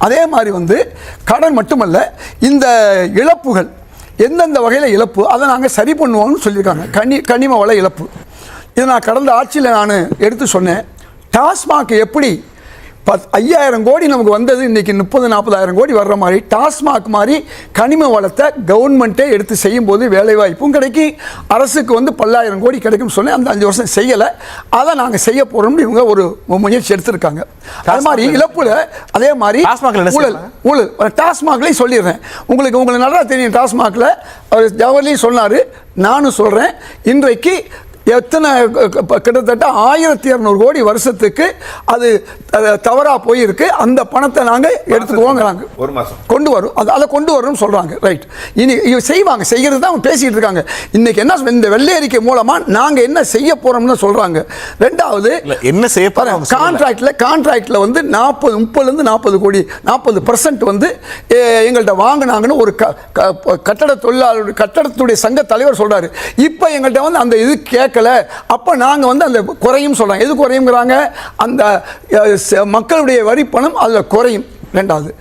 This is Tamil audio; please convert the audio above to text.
அதே மாதிரி வந்து கடன் மட்டுமல்ல, இந்த இழப்புகள் எந்தெந்த வகையில் இழப்பு அதை நாங்கள் சரி பண்ணுவோம்னு சொல்லியிருக்காங்க. கனிம வள இழப்பு இதை நான் கடந்த ஆட்சியில் நான் எடுத்து சொன்னேன். டாஸ்மாக் எப்படி 5000 கோடி நமக்கு வந்தது, இன்றைக்கி 30-40,000 கோடி வர்ற மாதிரி டாஸ்மாக் மாதிரி கனிம வளத்தை கவர்மெண்ட்டே எடுத்து செய்யும்போது வேலைவாய்ப்பும் கிடைக்கும், அரசுக்கு வந்து 10,000 கோடி கிடைக்கும் சொன்னேன். அந்த 5 வருஷம் செய்யலை, அதை நாங்கள் செய்ய போகிறோம்னு இவங்க ஒரு முயற்சி எடுத்திருக்காங்க. அது மாதிரி இழப்புல அதே மாதிரி ஊழல் டாஸ்மாக்லேயும் சொல்லிடுறேன். உங்களுக்கு நல்லா தெரியும். டாஸ்மாகில் அவர் ஜவஹர்லையும் சொன்னார், நானும் சொல்கிறேன். இன்றைக்கு எத்தனை கிட்டத்தட்ட 1200 கோடி வருஷத்துக்கு அது தவறாக போயிருக்கு. அந்த பணத்தை நாங்கள் எடுத்துக்குவோங்கிறாங்க, ஒரு மாதம் கொண்டு வரும், அதை கொண்டு வரணும்னு சொல்கிறாங்க. ரைட், இனி செய்வாங்க, செய்கிறது தான் அவங்க பேசிகிட்டு இருக்காங்க. இன்றைக்கி என்ன இந்த வெள்ளை அறிக்கை மூலமாக நாங்கள் என்ன செய்ய போகிறோம்னு சொல்கிறாங்க. ரெண்டாவது என்ன செய்ய போகிறோம், கான்ட்ராக்டில் வந்து 30-40 கோடி 40% வந்து எங்கள்கிட்ட வாங்கினாங்கன்னு ஒரு கட்டட தொழிலாளர் கட்டடத்துடைய சங்க தலைவர் சொல்கிறாரு. இப்போ எங்கள்கிட்ட வந்து அந்த இது அப்ப நாங்க வந்து அந்த குறையும் சொல்றாங்க. எது குறையும்ங்கறாங்க? அந்த மக்களுடைய வரி பணம் அதுல குறையும். ரெண்டாவது